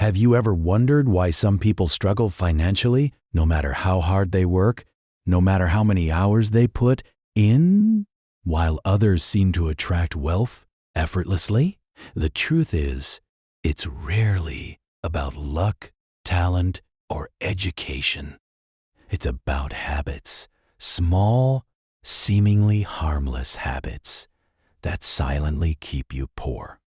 Have you ever wondered why some people struggle financially, no matter how hard they work, no matter how many hours they put in, while others seem to attract wealth effortlessly? The truth is, it's rarely about luck, talent, or education. It's about habits, small, seemingly harmless habits that silently keep you poor.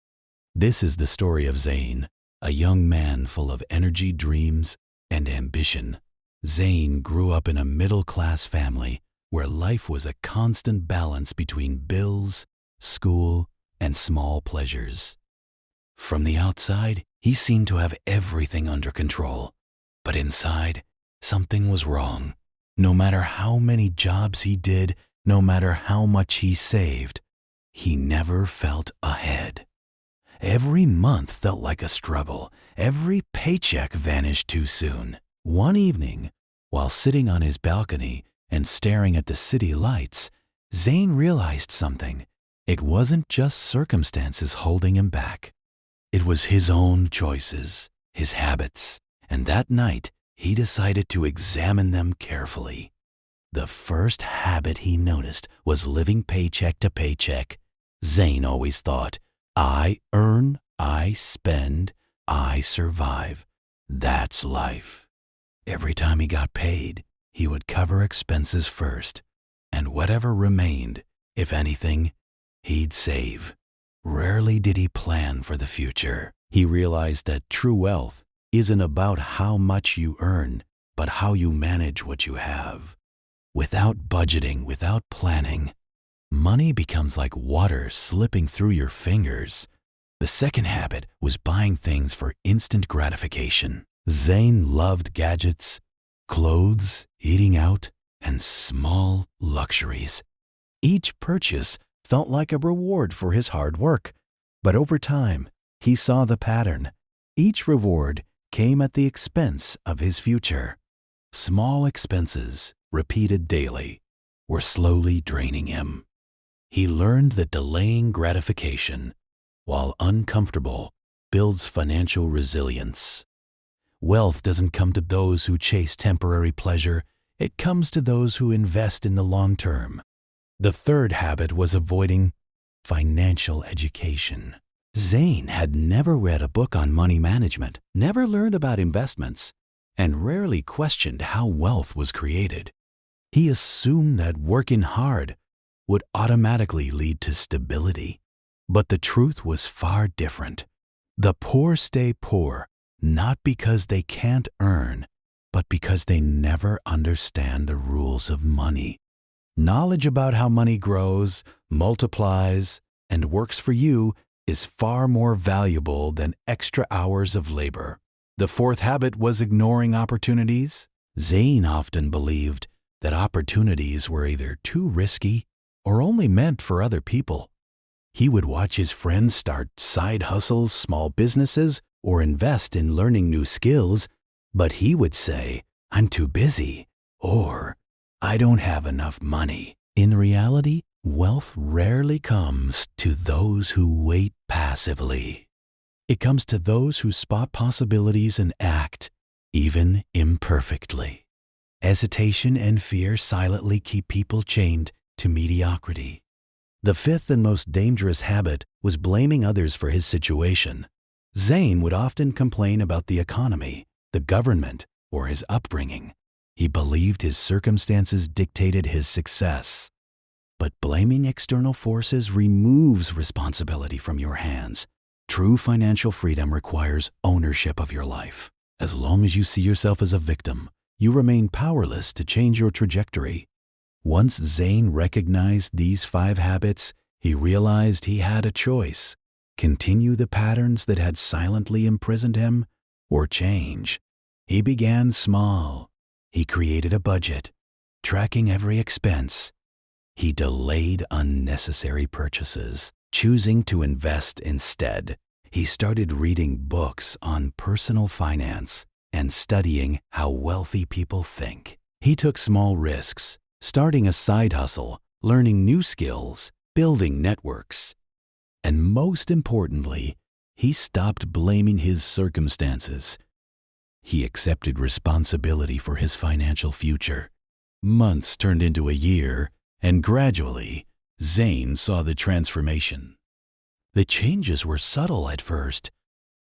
This is the story of Zain, a young man full of energy, dreams, and ambition. Zain grew up in a middle-class family where life was a constant balance between bills, school, and small pleasures. From the outside, he seemed to have everything under control, but inside, something was wrong. No matter how many jobs he did, no matter how much he saved, he never felt ahead. Every month felt like a struggle. Every paycheck vanished too soon. One evening, while sitting on his balcony and staring at the city lights, Zain realized something. It wasn't just circumstances holding him back. It was his own choices, his habits, and that night he decided to examine them carefully. The first habit he noticed was living paycheck to paycheck. Zain always thought, I earn, I spend, I survive. That's life. Every time he got paid, he would cover expenses first, and whatever remained, if anything, he'd save. Rarely did he plan for the future. He realized that true wealth isn't about how much you earn, but how you manage what you have. Without budgeting, without planning, money becomes like water slipping through your fingers. The second habit was buying things for instant gratification. Zain loved gadgets, clothes, eating out, and small luxuries. Each purchase felt like a reward for his hard work. But over time, he saw the pattern. Each reward came at the expense of his future. Small expenses, repeated daily, were slowly draining him. He learned that delaying gratification, while uncomfortable, builds financial resilience. Wealth doesn't come to those who chase temporary pleasure. It comes to those who invest in the long term. The third habit was avoiding financial education. Zain had never read a book on money management, never learned about investments, and rarely questioned how wealth was created. He assumed that working hard would automatically lead to stability. But the truth was far different. The poor stay poor, not because they can't earn, but because they never understand the rules of money. Knowledge about how money grows, multiplies, and works for you is far more valuable than extra hours of labor. The fourth habit was ignoring opportunities. Zain often believed that opportunities were either too risky or only meant for other people. He would watch his friends start side hustles, small businesses, or invest in learning new skills, but he would say, I'm too busy, or I don't have enough money. In reality, wealth rarely comes to those who wait passively. It comes to those who spot possibilities and act, even imperfectly. Hesitation and fear silently keep people chained to mediocrity. The fifth and most dangerous habit was blaming others for his situation. Zain would often complain about the economy, the government, or his upbringing. He believed his circumstances dictated his success. But blaming external forces removes responsibility from your hands. True financial freedom requires ownership of your life. As long as you see yourself as a victim, you remain powerless to change your trajectory. Once Zain recognized these 5 habits, he realized he had a choice: continue the patterns that had silently imprisoned him, or change. He began small. He created a budget, tracking every expense. He delayed unnecessary purchases, choosing to invest instead. He started reading books on personal finance and studying how wealthy people think. He took small risks, starting a side hustle, learning new skills, building networks. And most importantly, He stopped blaming his circumstances. He accepted responsibility for his financial future. Months turned into a year, and gradually, Zane saw the transformation. The changes were subtle at first.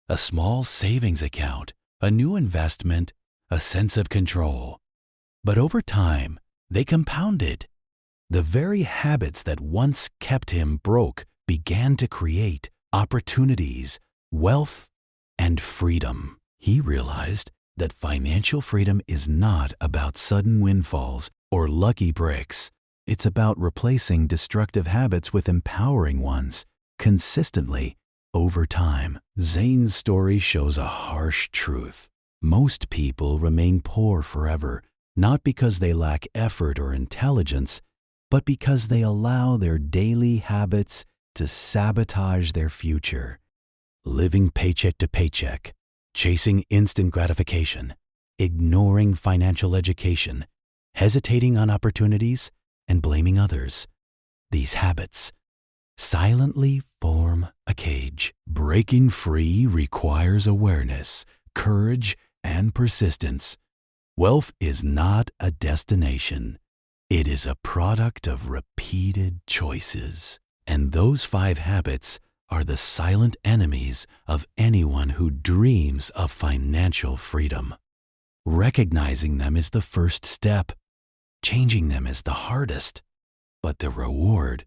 A small savings account, a new investment, a sense of control. But over time, they compounded. The very habits that once kept him broke began to create opportunities, wealth, and freedom. He realized that financial freedom is not about sudden windfalls or lucky breaks. It's about replacing destructive habits with empowering ones, consistently, over time. Zane's story shows a harsh truth. Most people remain poor forever, not because they lack effort or intelligence, but because they allow their daily habits to sabotage their future. Living paycheck to paycheck, chasing instant gratification, ignoring financial education, hesitating on opportunities, and blaming others. These habits silently form a cage. Breaking free requires awareness, courage, and persistence. Wealth is not a destination. It is a product of repeated choices. And those 5 habits are the silent enemies of anyone who dreams of financial freedom. Recognizing them is the first step. Changing them is the hardest. But the reward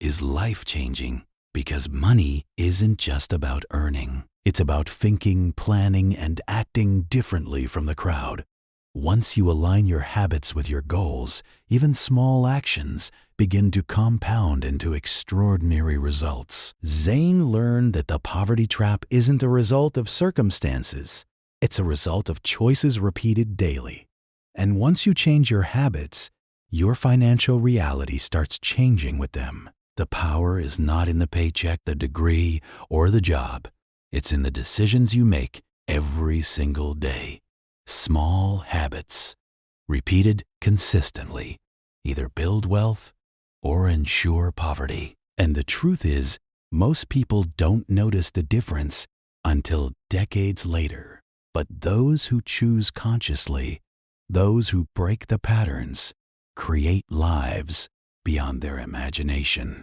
is life-changing, because money isn't just about earning. It's about thinking, planning, and acting differently from the crowd. Once you align your habits with your goals, even small actions begin to compound into extraordinary results. Zane learned that the poverty trap isn't a result of circumstances. It's a result of choices repeated daily. And once you change your habits, your financial reality starts changing with them. The power is not in the paycheck, the degree, or the job. It's in the decisions you make every single day. Small habits, repeated consistently, either build wealth or ensure poverty. And the truth is, most people don't notice the difference until decades later. But those who choose consciously, those who break the patterns, create lives beyond their imagination.